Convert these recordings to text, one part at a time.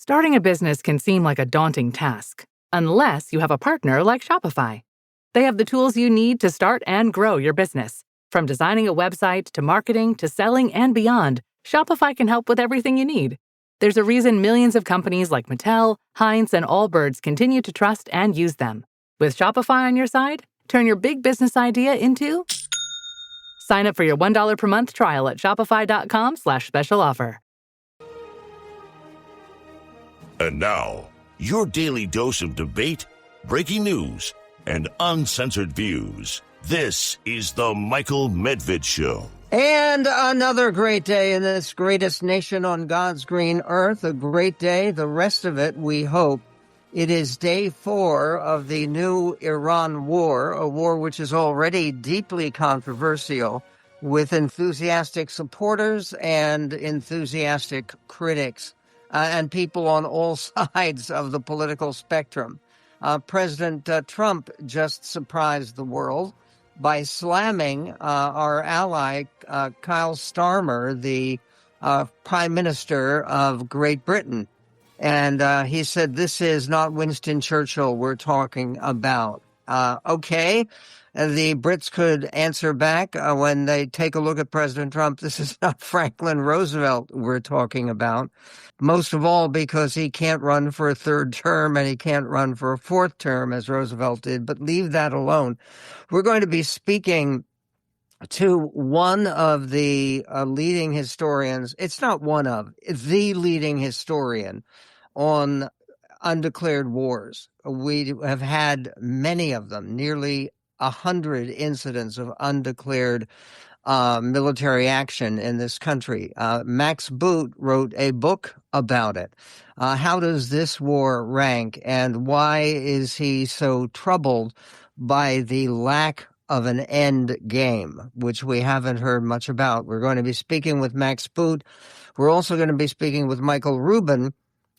Starting a business can seem like a daunting task, unless you have a partner like Shopify. They have the tools you need to start and grow your business. From designing a website to marketing to selling and beyond, Shopify can help with everything you need. There's a reason millions of companies like Mattel, Heinz, and Allbirds continue to trust and use them. With Shopify on your side, turn your big business idea into... Sign up for your $1 per month trial at shopify.com/special offer. And now, your daily dose of debate, breaking news, and uncensored views. This is the Michael Medved Show. And another great day in this greatest nation on God's green earth. A great day. The rest of it, we hope. It is day 4 of the new Iran war, a war which is already deeply controversial, with enthusiastic supporters and enthusiastic critics. And people on all sides of the political spectrum. President Trump just surprised the world by slamming our ally, Kyle Starmer, the Prime Minister of Great Britain. And he said, this is not Winston Churchill we're talking about. Okay. The Brits could answer back when they take a look at President Trump. This is not Franklin Roosevelt we're talking about. Most of all because he can't run for a third term and he can't run for a fourth term as Roosevelt did. But leave that alone. We're going to be speaking to one of the leading historians. It's not one of, the leading historian on undeclared wars. We have had many of them, nearly 100 incidents of undeclared military action in this country. Max Boot wrote a book about it. How does this war rank, and why is he so troubled by the lack of an end game, which we haven't heard much about? We're going to be speaking with Max Boot. We're also going to be speaking with Michael Rubin,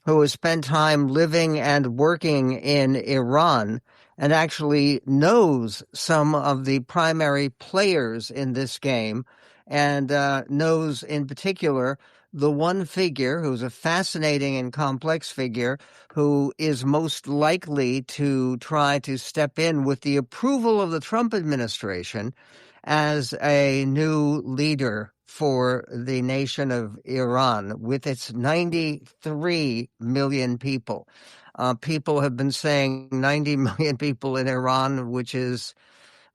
who has spent time living and working in Iran and actually knows some of the primary players in this game and knows in particular the one figure who's a fascinating and complex figure who is most likely to try to step in with the approval of the Trump administration as a new leader for the nation of Iran with its 93 million people. People have been saying 90 million people in Iran, which is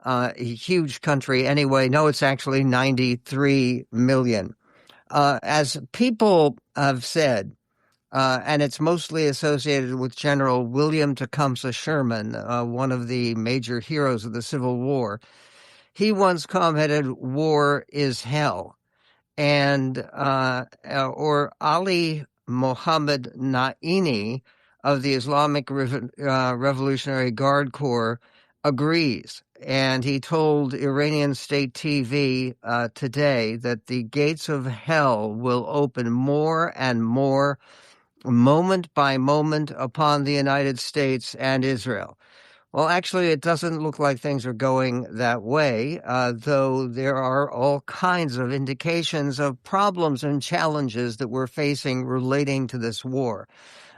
a huge country anyway. No, it's actually 93 million. As people have said, and it's mostly associated with General William Tecumseh Sherman, one of the major heroes of the Civil War. He once commented, "War is hell." And or Ali Mohammed Naini of the Islamic Revolutionary Guard Corps agrees. And he told Iranian state TV today that the gates of hell will open more and more, moment by moment, upon the United States and Israel. Well, actually, it doesn't look like things are going that way, though there are all kinds of indications of problems and challenges that we're facing relating to this war.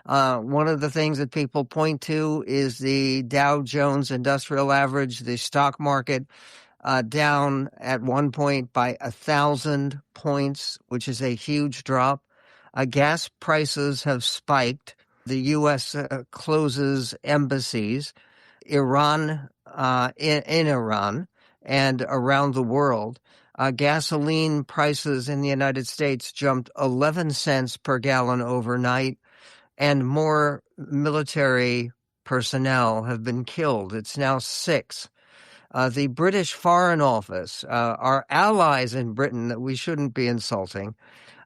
One of the things that people point to is the Dow Jones Industrial Average, the stock market, down at one point by 1,000 points, which is a huge drop. Gas prices have spiked. The U.S. Closes embassies. Iran, in Iran and around the world, gasoline prices in the United States jumped 11 cents per gallon overnight, and more military personnel have been killed. It's now 6. The British Foreign Office, our allies in Britain that we shouldn't be insulting,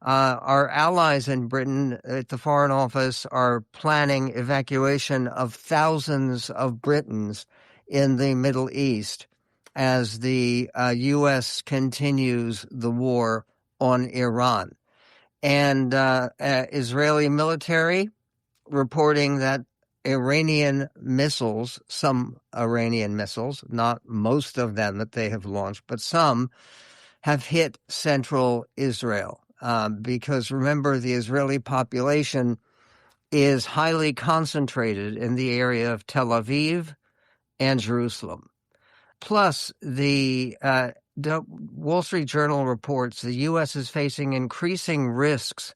our allies in Britain at the Foreign Office are planning evacuation of thousands of Britons in the Middle East as the U.S. continues the war on Iran. And Israeli military reporting that Iranian missiles, some Iranian missiles, not most of them that they have launched, but some have hit central Israel. Because remember, the Israeli population is highly concentrated in the area of Tel Aviv and Jerusalem. Plus, the Wall Street Journal reports the U.S. is facing increasing risks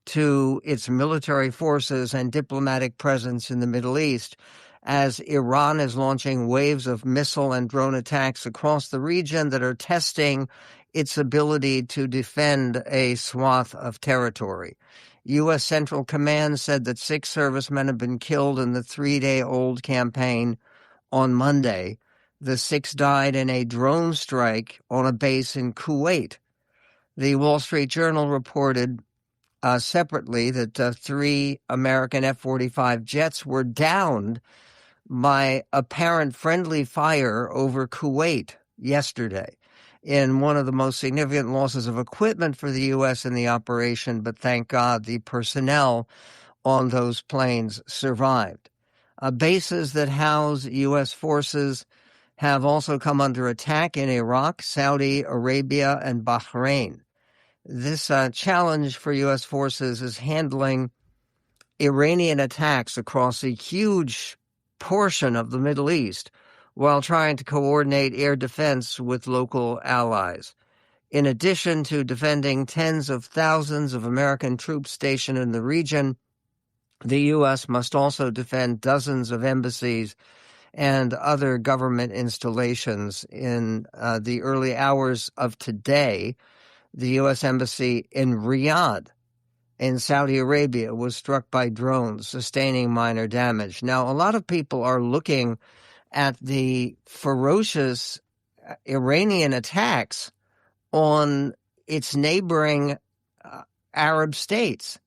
to its military forces and diplomatic presence in the Middle East as Iran is launching waves of missile and drone attacks across the region that are testing its ability to defend a swath of territory. U.S. Central Command said that 6 servicemen have been killed in the 3-day-old campaign on Monday. The 6 died in a drone strike on a base in Kuwait. The Wall Street Journal reported separately that 3 American F-45 jets were downed by apparent friendly fire over Kuwait yesterday in one of the most significant losses of equipment for the U.S. in the operation, but thank God the personnel on those planes survived. Bases that house U.S. forces have also come under attack in Iraq, Saudi Arabia, and Bahrain. This challenge for U.S. forces is handling Iranian attacks across a huge portion of the Middle East while trying to coordinate air defense with local allies. In addition to defending tens of thousands of American troops stationed in the region, the U.S. must also defend dozens of embassies and other government installations. In the early hours of today, the U.S. Embassy in Riyadh in Saudi Arabia was struck by drones, sustaining minor damage. Now, a lot of people are looking at the ferocious Iranian attacks on its neighboring Arab states.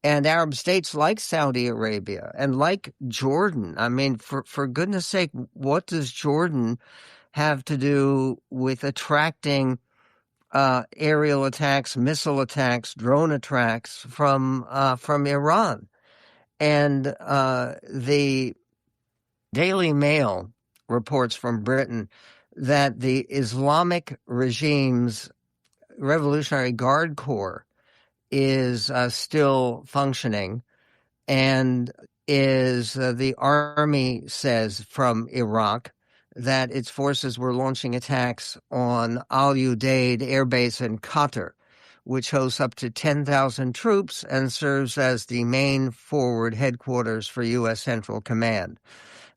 And Arab states like Saudi Arabia and like Jordan. I mean, for goodness sake, what does Jordan have to do with attracting aerial attacks, missile attacks, drone attacks from Iran? And the Daily Mail reports from Britain that the Islamic regime's Revolutionary Guard Corps is still functioning, and the army says from Iraq that its forces were launching attacks on Al Udeid Air Base in Qatar, which hosts up to 10,000 troops and serves as the main forward headquarters for U.S. Central Command.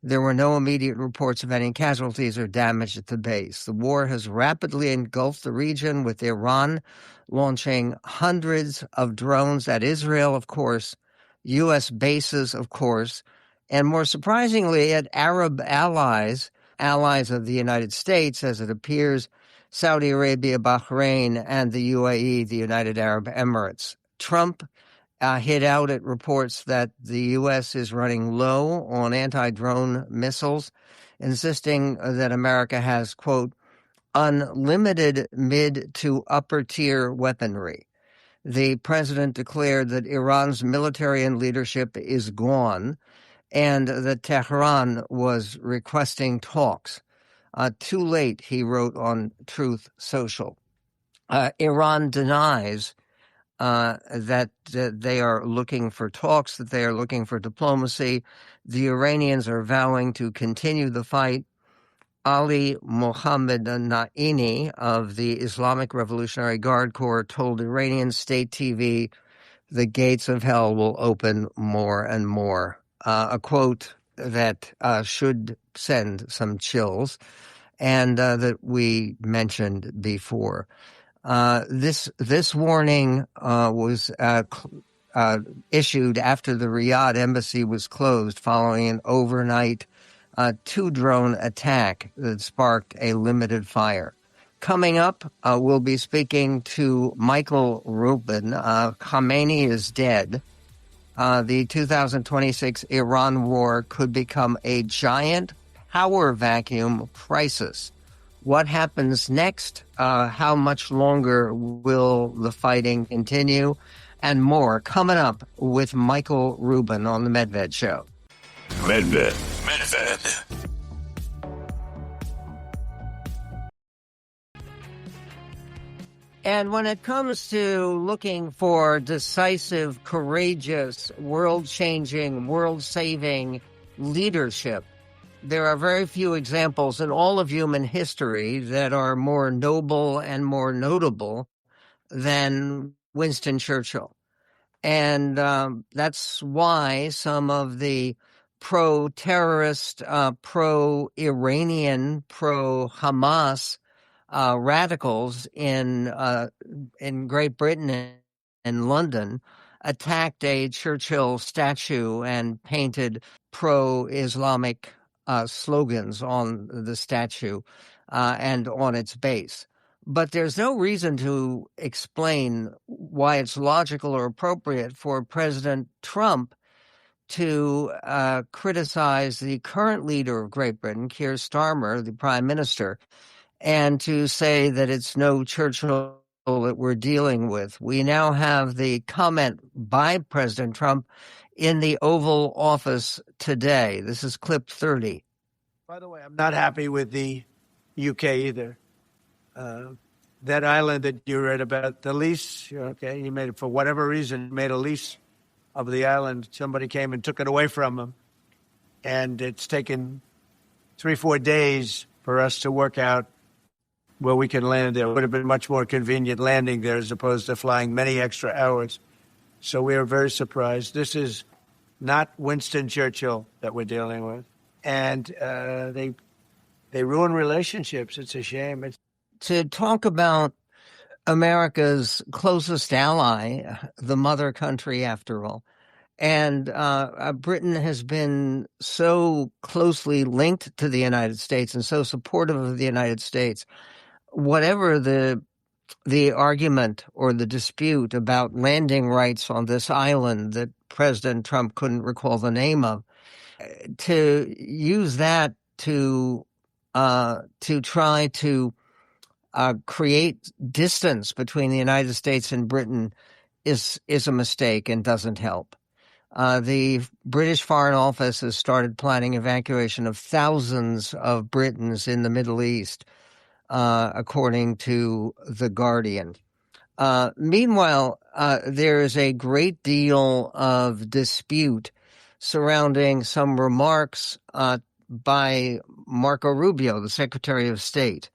There were no immediate reports of any casualties or damage at the base. The war has rapidly engulfed the region, with Iran launching hundreds of drones at Israel, of course, U.S. bases, of course, and more surprisingly at Arab allies of the United States, as it appears, Saudi Arabia, Bahrain, and the UAE, the United Arab Emirates. Trump hit out at reports that the U.S. is running low on anti-drone missiles, insisting that America has, quote, unlimited mid to upper tier weaponry. The president declared that Iran's military and leadership is gone and that Tehran was requesting talks. Too late, he wrote on Truth Social. Iran denies that they are looking for talks, that they are looking for diplomacy. The Iranians are vowing to continue the fight. Ali Mohammed Naini of the Islamic Revolutionary Guard Corps told Iranian state TV, "The gates of hell will open more and more." A quote that should send some chills, and that we mentioned before. This warning was issued after the Riyadh embassy was closed following an overnight 2-drone attack that sparked a limited fire. Coming up, we'll be speaking to Michael Rubin. Khamenei is dead. The 2026 Iran war could become a giant power vacuum crisis. What happens next? How much longer will the fighting continue? And more coming up with Michael Rubin on the Medved Show. Medved. And when it comes to looking for decisive, courageous, world-changing, world-saving leadership, there are very few examples in all of human history that are more noble and more notable than Winston Churchill. And that's why some of the pro-terrorist, pro-Iranian, pro-Hamas radicals in Great Britain and London attacked a Churchill statue and painted pro-Islamic slogans on the statue and on its base. But there's no reason to explain why it's logical or appropriate for President Trump to criticize the current leader of Great Britain, Keir Starmer, the prime minister, and to say that it's no Churchill that we're dealing with. We now have the comment by President Trump in the Oval Office today. This is clip 30. By the way, I'm not happy with the UK either. That island that you read about, the lease, okay, he made it for whatever reason, made a lease of the island. Somebody came and took it away from him. And it's taken 3-4 days for us to work out where we can land there. It would have been much more convenient landing there as opposed to flying many extra hours. So we are very surprised. This is not Winston Churchill that we're dealing with. And they ruin relationships. It's a shame. To talk about America's closest ally, the mother country after all. And Britain has been so closely linked to the United States and so supportive of the United States. Whatever the argument or the dispute about landing rights on this island that President Trump couldn't recall the name of, to use that to try to create distance between the United States and Britain is a mistake and doesn't help. The British Foreign Office has started planning evacuation of thousands of Britons in the Middle East, according to The Guardian. Meanwhile, there is a great deal of dispute surrounding some remarks by Marco Rubio, the Secretary of State.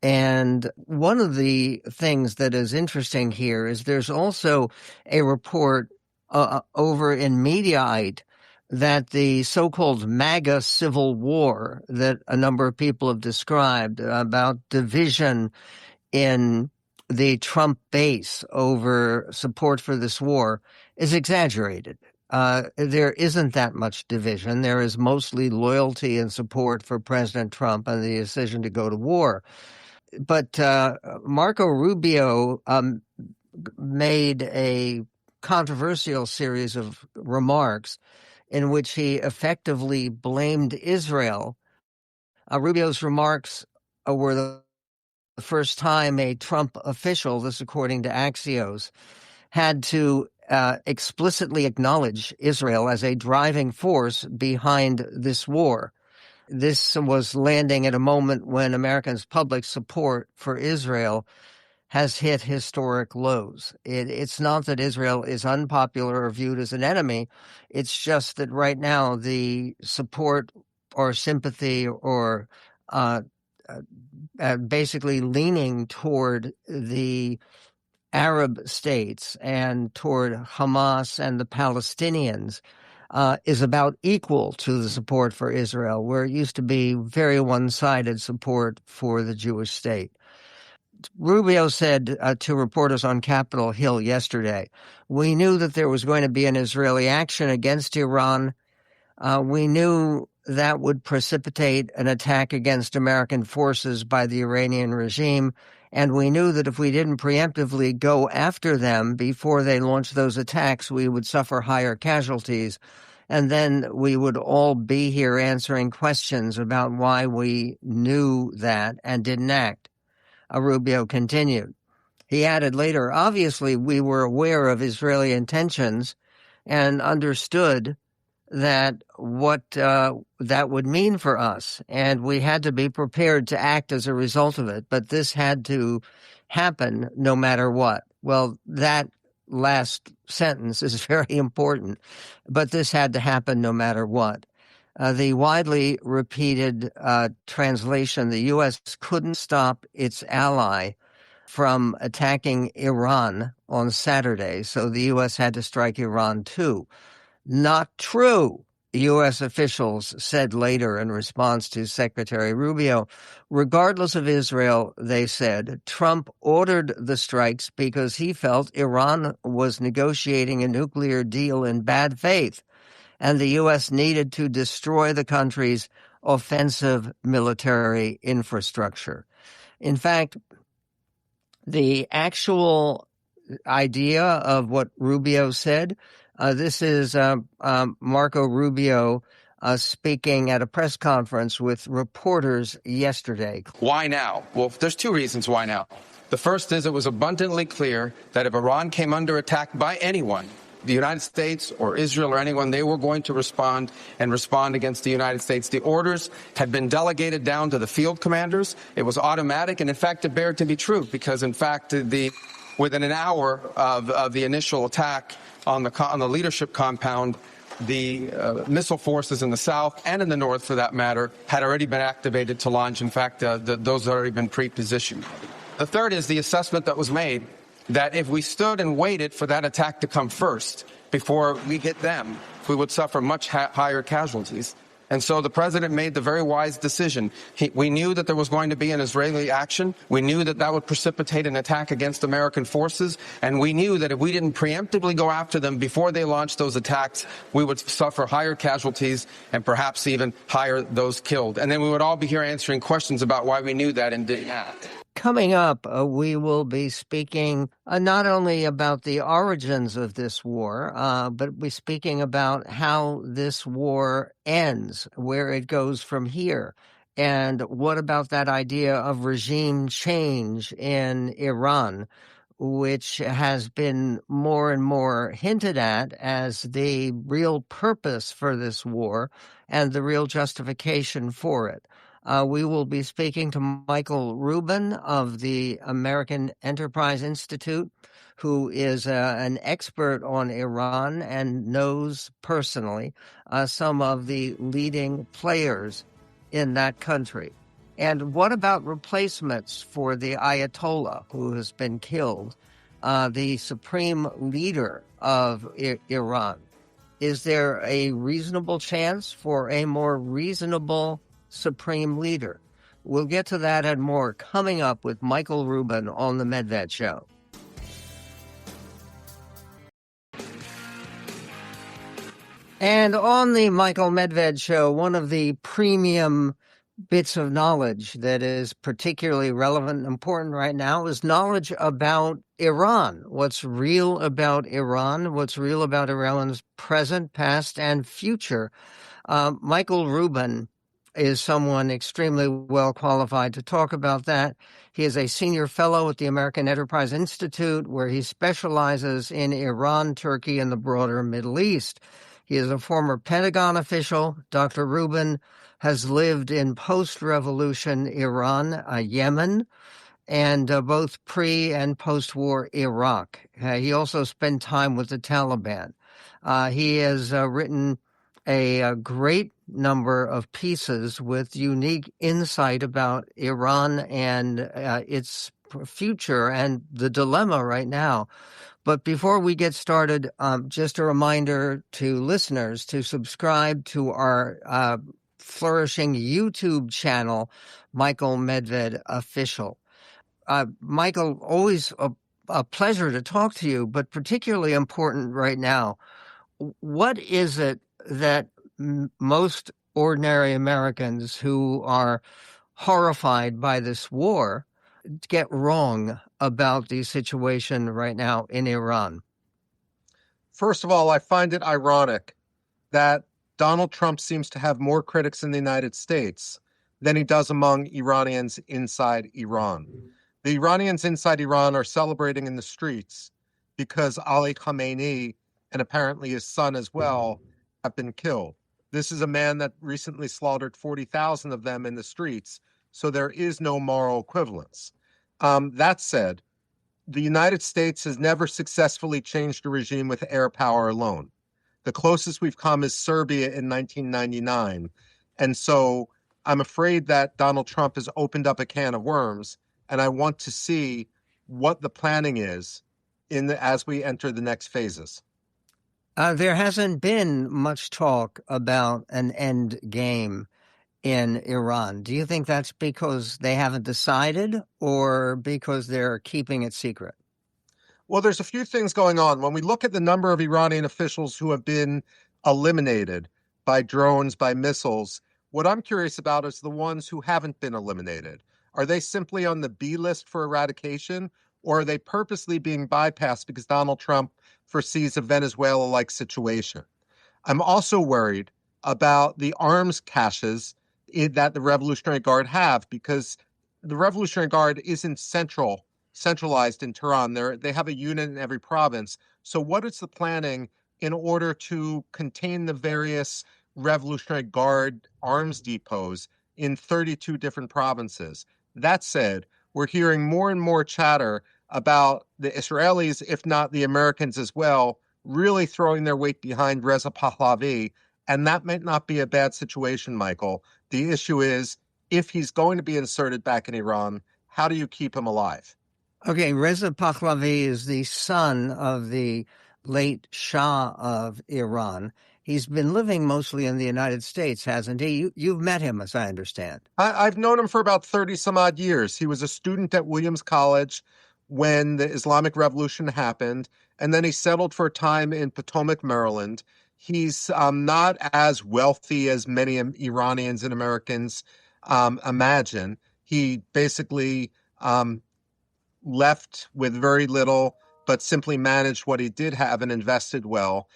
And one of the things that is interesting here is there's also a report over in Mediaite that the so-called MAGA civil war that a number of people have described about division in the Trump base over support for this war is exaggerated. There isn't that much division. There is mostly loyalty and support for President Trump and the decision to go to war. But Marco Rubio made a controversial series of remarks in which he effectively blamed Israel. Rubio's remarks were the first time a Trump official, this according to Axios, had to explicitly acknowledge Israel as a driving force behind this war. This was landing at a moment when Americans' public support for Israel has hit historic lows. It's not that Israel is unpopular or viewed as an enemy. It's just that right now the support or sympathy or basically leaning toward the Arab states and toward Hamas and the Palestinians is about equal to the support for Israel, where it used to be very one-sided support for the Jewish state. Rubio said to reporters on Capitol Hill yesterday, "We knew that there was going to be an Israeli action against Iran. We knew that would precipitate an attack against American forces by the Iranian regime, and we knew that if we didn't preemptively go after them before they launched those attacks, we would suffer higher casualties, and then we would all be here answering questions about why we knew that and didn't act." Rubio continued. He added later, "Obviously, we were aware of Israeli intentions and understood that what that would mean for us, and we had to be prepared to act as a result of it. But this had to happen no matter what. Well, that last sentence is very important, but this had to happen no matter what. The widely repeated translation, the U.S. couldn't stop its ally from attacking Iran on Saturday, so the U.S. had to strike Iran too. Not true, U.S. officials said later in response to Secretary Rubio. Regardless of Israel, they said, Trump ordered the strikes because he felt Iran was negotiating a nuclear deal in bad faith, and the U.S. needed to destroy the country's offensive military infrastructure. In fact, the actual idea of what Rubio said, this is Marco Rubio speaking at a press conference with reporters yesterday. Why now? Well, there's two reasons why now. The first is it was abundantly clear that if Iran came under attack by anyone, the United States or Israel or anyone, they were going to respond against the United States. The orders had been delegated down to the field commanders. It was automatic, and in fact, it bared to be true because, in fact, within an hour of the initial attack on the leadership compound, the missile forces in the south and in the north, for that matter, had already been activated to launch. In fact, those had already been pre-positioned. The third is the assessment that was made that if we stood and waited for that attack to come first before we hit them, we would suffer much higher casualties. And so the president made the very wise decision. We knew that there was going to be an Israeli action. We knew that that would precipitate an attack against American forces. And we knew that if we didn't preemptively go after them before they launched those attacks, we would suffer higher casualties and perhaps even higher those killed. And then we would all be here answering questions about why we knew that and didn't act. Coming up, we will be speaking not only about the origins of this war, but we're speaking about how this war ends, where it goes from here. And what about that idea of regime change in Iran, which has been more and more hinted at as the real purpose for this war and the real justification for it. We will be speaking to Michael Rubin of the American Enterprise Institute, who is an expert on Iran and knows personally some of the leading players in that country. And what about replacements for the Ayatollah who has been killed, the supreme leader of Iran? Is there a reasonable chance for a more reasonable supreme leader? We'll get to that and more coming up with Michael Rubin on The Medved Show. And on the Michael Medved Show, one of the premium bits of knowledge that is particularly relevant and important right now is knowledge about Iran. What's real about Iran, what's real about Iran's present, past, and future. Michael Rubin is someone extremely well qualified to talk about that. He is a senior fellow at the American Enterprise Institute, where he specializes in Iran, Turkey, and the broader Middle East. He is a former Pentagon official. Dr. Rubin has lived in post-revolution Iran, Yemen, and both pre- and post-war Iraq. He also spent time with the Taliban. He has written a great number of pieces with unique insight about Iran and its future and the dilemma right now. But before we get started, just a reminder to listeners to subscribe to our flourishing YouTube channel, Michael Medved Official. Michael, always a pleasure to talk to you, but particularly important right now. What is it that most ordinary Americans who are horrified by this war get wrong about the situation right now in Iran? First of all, I find it ironic that Donald Trump seems to have more critics in the United States than he does among Iranians inside Iran. The Iranians inside Iran are celebrating in the streets because Ali Khamenei, and apparently his son as well, have been killed. This is a man that recently slaughtered 40,000 of them in the streets, so there is no moral equivalence. That said, the United States has never successfully changed a regime with air power alone. The closest we've come is Serbia in 1999. And so I'm afraid that Donald Trump has opened up a can of worms, and I want to see what the planning is as we enter the next phases. There hasn't been much talk about an end game in Iran. Do you think that's because they haven't decided or because they're keeping it secret? Well, there's a few things going on. When we look at the number of Iranian officials who have been eliminated by drones, by missiles, what I'm curious about is the ones who haven't been eliminated. Are they simply on the B list for eradication, or are they purposely being bypassed because Donald Trump foresees a Venezuela-like situation? I'm also worried about the arms caches that the Revolutionary Guard have, because the Revolutionary Guard isn't centralized in Tehran. They have a unit in every province. So what is the planning in order to contain the various Revolutionary Guard arms depots in 32 different provinces? That said, we're hearing more and more chatter about the Israelis, if not the Americans as well, really throwing their weight behind Reza Pahlavi. And that might not be a bad situation, Michael. The issue is, if he's going to be inserted back in Iran, how do you keep him alive? Okay, Reza Pahlavi is the son of the late Shah of Iran. He's been living mostly in the United States, hasn't he? You've met him, as I understand. I've known him for about 30 some odd years. He was a student at Williams College when the Islamic Revolution happened, and then he settled for a time in Potomac, Maryland. He's not as wealthy as many Iranians and Americans imagine. He basically left with very little, but simply managed what he did have and invested well.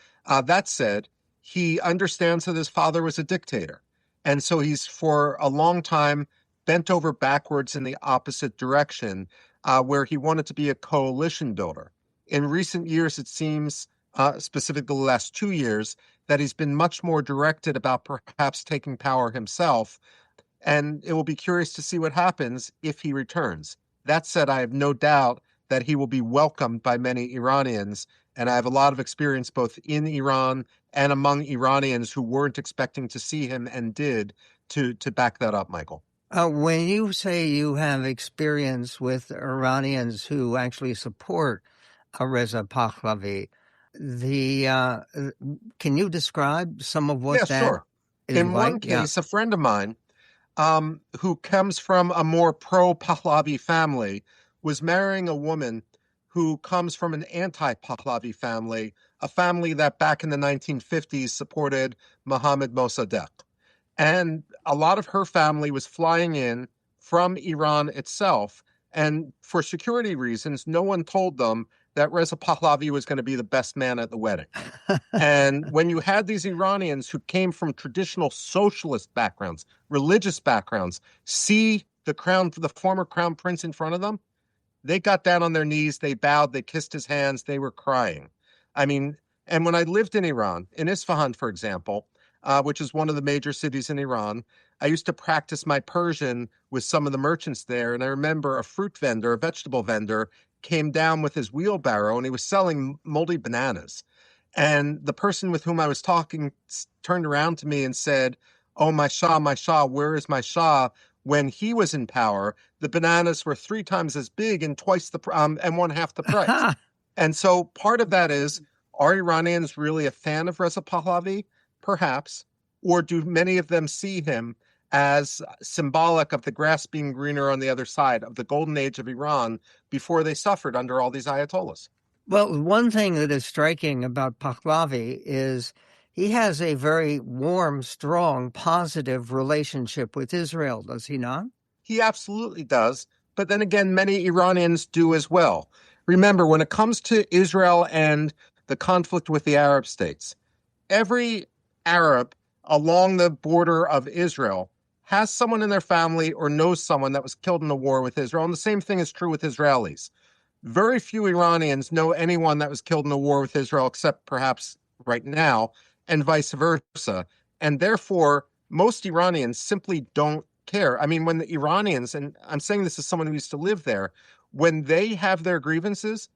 That said, he understands that his father was a dictator. And so he's, for a long time, bent over backwards in the opposite direction, where he wanted to be a coalition builder. In recent years, it seems, specifically the last 2 years, that he's been much more directed about perhaps taking power himself. And it will be curious to see what happens if he returns. That said, I have no doubt that he will be welcomed by many Iranians, and I have a lot of experience both in Iran and among Iranians who weren't expecting to see him and did to back that up, Michael. When you say you have experience with Iranians who actually support Reza Pahlavi, can you describe some of what that Sure. is In like? one case, a friend of mine who comes from a more pro-Pahlavi family was marrying a woman who comes from an anti-Pahlavi family, a family that back in the 1950s supported Mohammad Mossadegh. And a lot of her family was flying in from Iran itself. And for security reasons, no one told them that Reza Pahlavi was going to be the best man at the wedding. And when you had these Iranians who came from traditional socialist backgrounds, religious backgrounds, see the former crown prince in front of them, they got down on their knees, they bowed, they kissed his hands, they were crying. I mean, and when I lived in Iran, in Isfahan, for example, which is one of the major cities in Iran, I used to practice my Persian with some of the merchants there. And I remember a fruit vendor, a vegetable vendor, came down with his wheelbarrow and he was selling moldy bananas. And the person with whom I was talking turned around to me and said, "Oh, my Shah, where is my Shah?" When he was in power, the bananas were 3 times as big and twice the and 1/2 the price. And so part of that is, are Iranians really a fan of Reza Pahlavi? Perhaps. Or do many of them see him as symbolic of the grass being greener on the other side, of the golden age of Iran before they suffered under all these ayatollahs? Well, one thing that is striking about Pahlavi is he has a very warm, strong, positive relationship with Israel, does he not? He absolutely does. But then again, many Iranians do as well. Remember, when it comes to Israel and the conflict with the Arab states, every Arab along the border of Israel has someone in their family or knows someone that was killed in the war with Israel. And the same thing is true with Israelis. Very few Iranians know anyone that was killed in the war with Israel, except perhaps right now, and vice versa. And therefore, most Iranians simply don't care. I mean, when the Iranians, and I'm saying this as someone who used to live there, when they have their grievances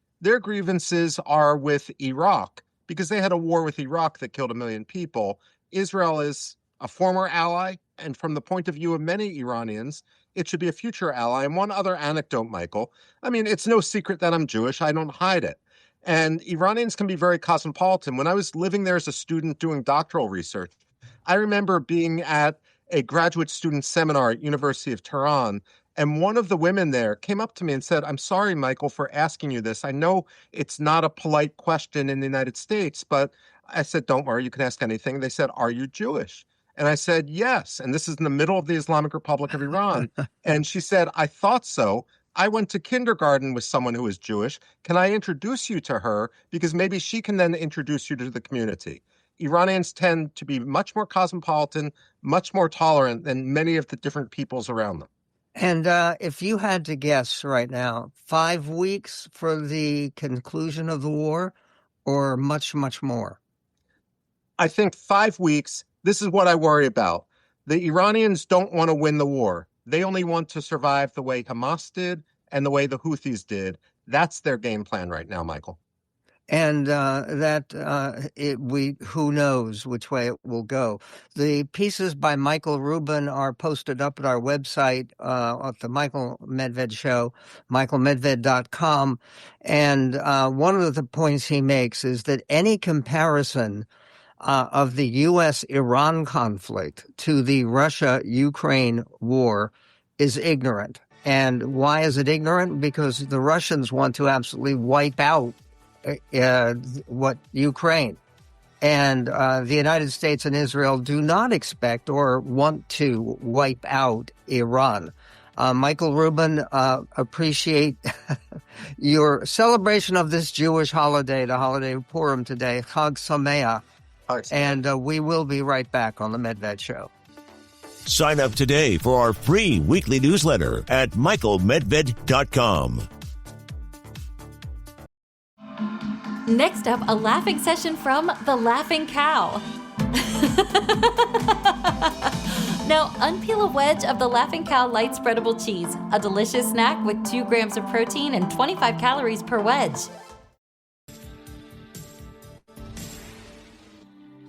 are with Iraq because they had a war with Iraq that killed 1 million people. Israel is a former ally, and from the point of view of many Iranians, it should be a future ally. And one other anecdote, Michael. I mean, it's no secret that I'm Jewish. I don't hide it. And Iranians can be very cosmopolitan. When I was living there as a student doing doctoral research, I remember being at a graduate student seminar at University of Tehran, and one of the women there came up to me and said, "I'm sorry, Michael, for asking you this. I know it's not a polite question in the United States," but I said, "Don't worry, you can ask anything." They said, "Are you Jewish?" And I said, "Yes." And this is in the middle of the Islamic Republic of Iran. And she said, "I thought so. I went to kindergarten with someone who is Jewish. Can I introduce you to her? Because maybe she can then introduce you to the community." Iranians tend to be much more cosmopolitan, much more tolerant than many of the different peoples around them. And if you had to guess right now, 5 weeks for the conclusion of the war or much, much more? I think 5 weeks, this is what I worry about. The Iranians don't want to win the war. They only want to survive the way Hamas did and the way the Houthis did. That's their game plan right now, Michael. And who knows which way it will go. The pieces by Michael Rubin are posted up at our website at the Michael Medved Show, michaelmedved.com. And one of the points he makes is that any comparison of the U.S.-Iran conflict to the Russia-Ukraine war is ignorant. And why is it ignorant? Because the Russians want to absolutely wipe out Ukraine. And the United States and Israel do not expect or want to wipe out Iran. Michael Rubin, appreciate your celebration of this Jewish holiday, the holiday of Purim today, Chag Sameach. And we will be right back on the Medved Show. Sign up today for our free weekly newsletter at michaelmedved.com. Next up, a laughing session from The Laughing Cow. Now, unpeel a wedge of the Laughing Cow light spreadable cheese, a delicious snack with 2 grams of protein and 25 calories per wedge.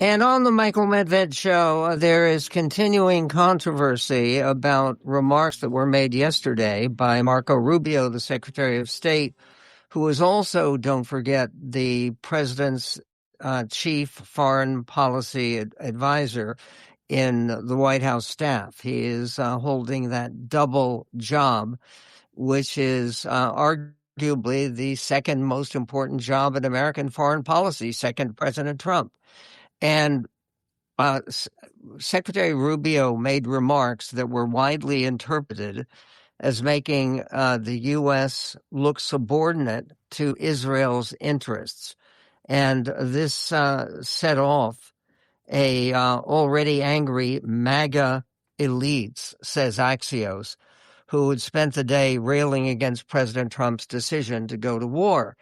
And on the Michael Medved Show, there is continuing controversy about remarks that were made yesterday by Marco Rubio, the Secretary of State, who is also, don't forget, the president's chief foreign policy advisor in the White House staff. He is holding that double job, which is arguably the second most important job in American foreign policy, second to President Trump. And Secretary Rubio made remarks that were widely interpreted as making the U.S. look subordinate to Israel's interests. And this set off a already angry MAGA elites, says Axios, who had spent the day railing against President Trump's decision to go to war.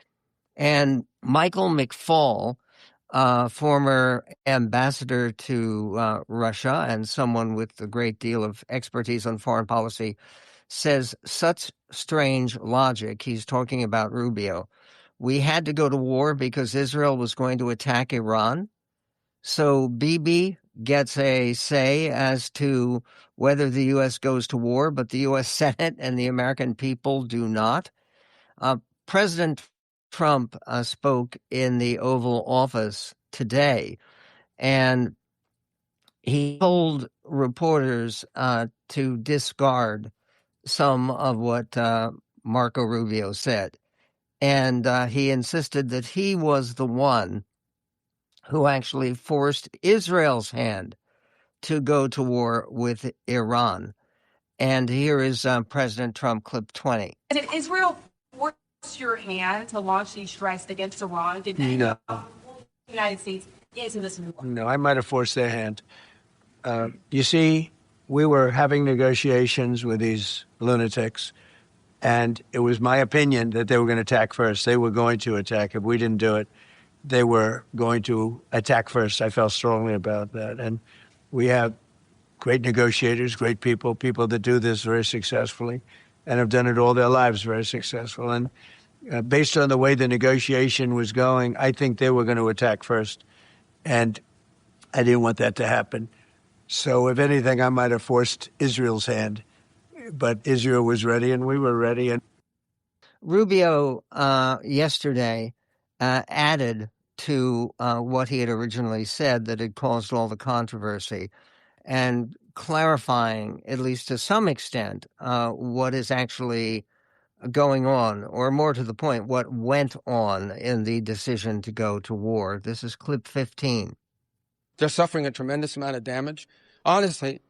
And Michael McFaul, former ambassador to Russia and someone with a great deal of expertise on foreign policy, says such strange logic. He's talking about Rubio. We had to go to war because Israel was going to attack Iran. So Bibi gets a say as to whether the U.S. goes to war, but the U.S. Senate and the American people do not. President Trump spoke in the Oval Office today, and he told reporters to discard some of what Marco Rubio said. And he insisted that he was the one who actually forced Israel's hand to go to war with Iran. And here is President Trump, clip 20. Did Israel force your hand to launch these strikes against Iran? Did No. the United States into this war? No, I might have forced their hand. You see, we were having negotiations with these lunatics, and it was my opinion that they were going to attack first. They were going to attack. If we didn't do it, they were going to attack first. I felt strongly about that. And we have great negotiators, great people, people that do this very successfully and have done it all their lives very successful. And based on the way the negotiation was going, I think they were going to attack first. And I didn't want that to happen. So if anything, I might have forced Israel's hand. But Israel was ready and we were ready. And Rubio yesterday added to what he had originally said that had caused all the controversy, and clarifying, at least to some extent, what is actually going on, or more to the point, what went on in the decision to go to war. This is clip 15. They're suffering a tremendous amount of damage. Honestly,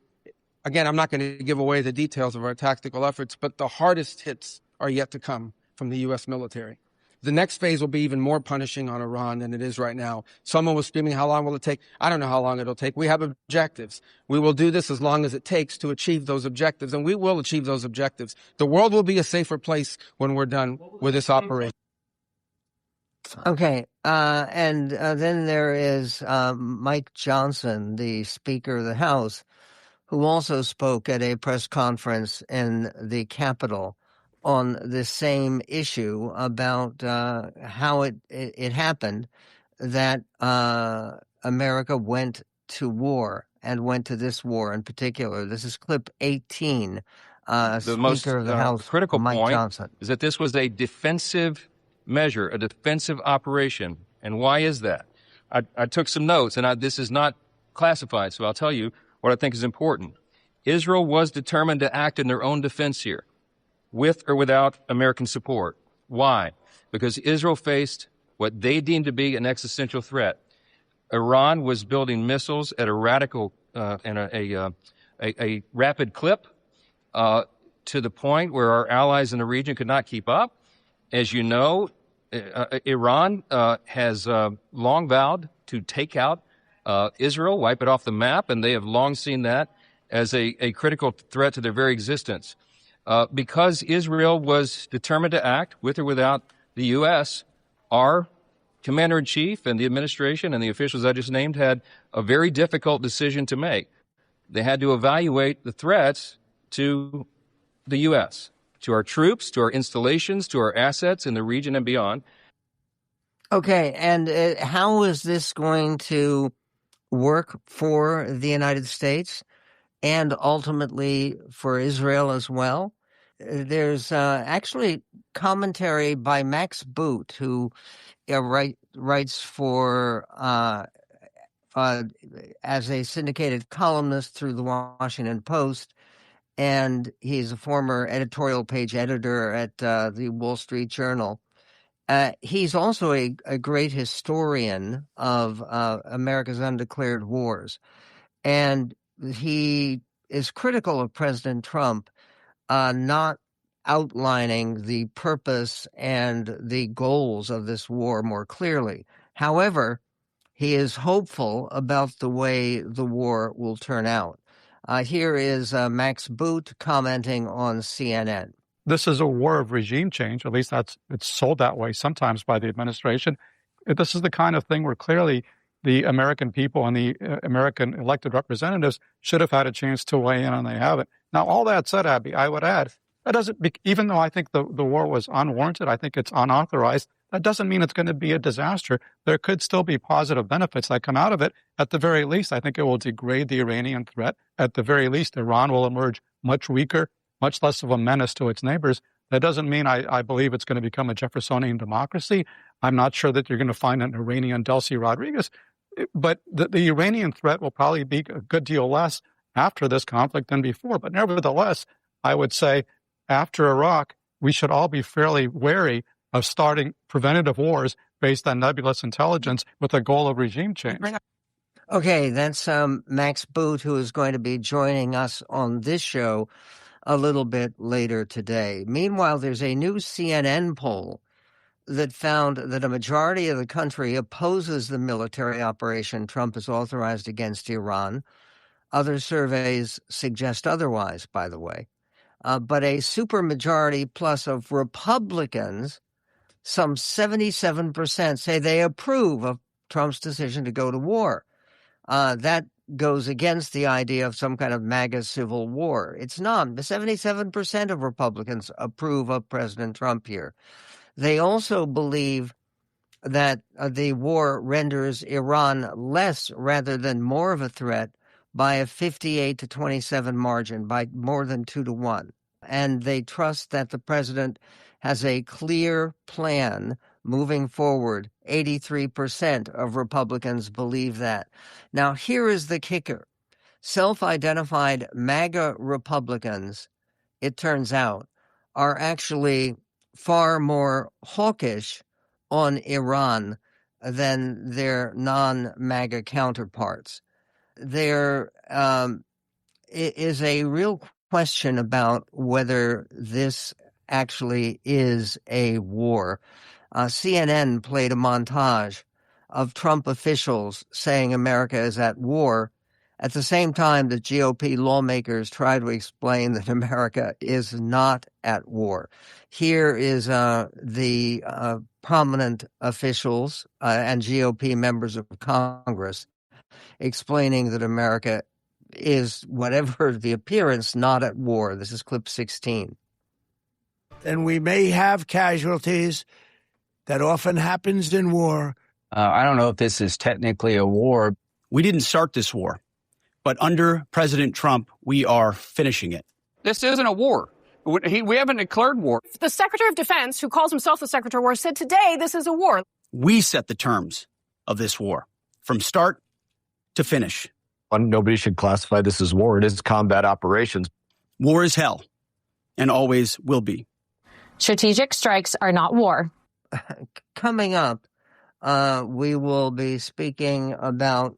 again, I'm not going to give away the details of our tactical efforts, but the hardest hits are yet to come from the U.S. military. The next phase will be even more punishing on Iran than it is right now. Someone was screaming, how long will it take? I don't know how long it'll take. We have objectives. We will do this as long as it takes to achieve those objectives, and we will achieve those objectives. The world will be a safer place when we're done with this operation. Okay, and then there is Mike Johnson, the Speaker of the House, who also spoke at a press conference in the Capitol on the same issue about how it happened that America went to war, and went to this war in particular. This is clip 18. The most Speaker of the House, critical Mike point Johnson. is that this was a defensive measure, a defensive operation. And why is that? I took some notes, and this is not classified, so I'll tell you what I think is important. Israel was determined to act in their own defense here, with or without American support. Why? Because Israel faced what they deemed to be an existential threat. Iran was building missiles at a radical and a rapid clip to the point where our allies in the region could not keep up. As you know, Iran has long vowed to take out Israel, wipe it off the map, and they have long seen that as a critical threat to their very existence. Because Israel was determined to act, with or without the U.S., our commander-in-chief and the administration and the officials I just named had a very difficult decision to make. They had to evaluate the threats to the U.S., to our troops, to our installations, to our assets in the region and beyond. Okay, and how is this going to work for the United States and ultimately for Israel as well? There's actually commentary by Max Boot, who writes for as a syndicated columnist through the Washington Post, and he's a former editorial page editor at the Wall Street Journal. He's also a great historian of America's undeclared wars, and he is critical of President Trump not outlining the purpose and the goals of this war more clearly. However, he is hopeful about the way the war will turn out. Here is Max Boot commenting on CNN. This is a war of regime change. At least it's sold that way sometimes by the administration. This is the kind of thing where clearly the American people and the American elected representatives should have had a chance to weigh in, and they haven't. Now, all that said, Abby, I would add, that doesn't, even though I think the war was unwarranted, I think it's unauthorized, that doesn't mean it's going to be a disaster. There could still be positive benefits that come out of it. At the very least, I think it will degrade the Iranian threat. At the very least, Iran will emerge much weaker, much less of a menace to its neighbors. That doesn't mean I believe it's going to become a Jeffersonian democracy. I'm not sure that you're going to find an Iranian Delcy Rodriguez, but the Iranian threat will probably be a good deal less after this conflict than before. But nevertheless, I would say after Iraq, we should all be fairly wary of starting preventative wars based on nebulous intelligence with a goal of regime change. Okay, that's Max Boot, who is going to be joining us on this show a little bit later today. Meanwhile, there's a new CNN poll that found that a majority of the country opposes the military operation Trump has authorized against Iran. Other surveys suggest otherwise, by the way. But a supermajority plus of Republicans, some 77%, say they approve of Trump's decision to go to war. That goes against the idea of some kind of MAGA civil war. It's not. 77% of Republicans approve of President Trump here. They also believe that the war renders Iran less rather than more of a threat by a 58-27 margin, by more than 2-1. And they trust that the president has a clear plan moving forward. 83% of Republicans believe that. Now, here is the kicker. Self-identified MAGA Republicans, it turns out, are actually far more hawkish on Iran than their non-MAGA counterparts. There is a real question about whether this actually is a war. CNN played a montage of Trump officials saying America is at war. At the same time, the GOP lawmakers try to explain that America is not at war. Here is the prominent officials and GOP members of Congress explaining that America is, whatever the appearance, not at war. This is clip 16. And we may have casualties. That often happens in war. I don't know if this is technically a war. We didn't start this war, but under President Trump, we are finishing it. This isn't a war. We haven't declared war. The Secretary of Defense, who calls himself the Secretary of War, said today this is a war. We set the terms of this war from start to finish. Nobody should classify this as war. It is combat operations. War is hell and always will be. Strategic strikes are not war. Coming up, we will be speaking about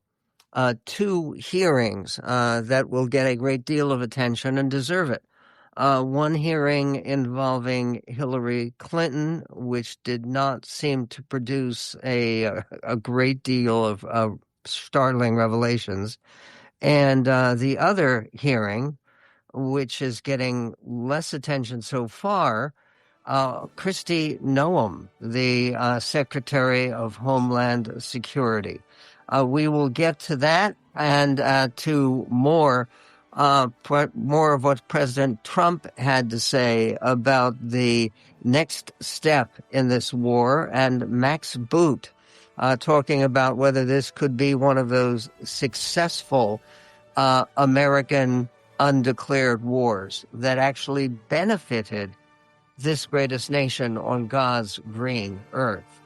two hearings that will get a great deal of attention and deserve it. One hearing involving Hillary Clinton, which did not seem to produce a great deal of startling revelations, and the other hearing, which is getting less attention so far, Kristi Noem, the Secretary of Homeland Security. We will get to that and to more of what President Trump had to say about the next step in this war, and Max Boot talking about whether this could be one of those successful American undeclared wars that actually benefited this greatest nation on God's green earth.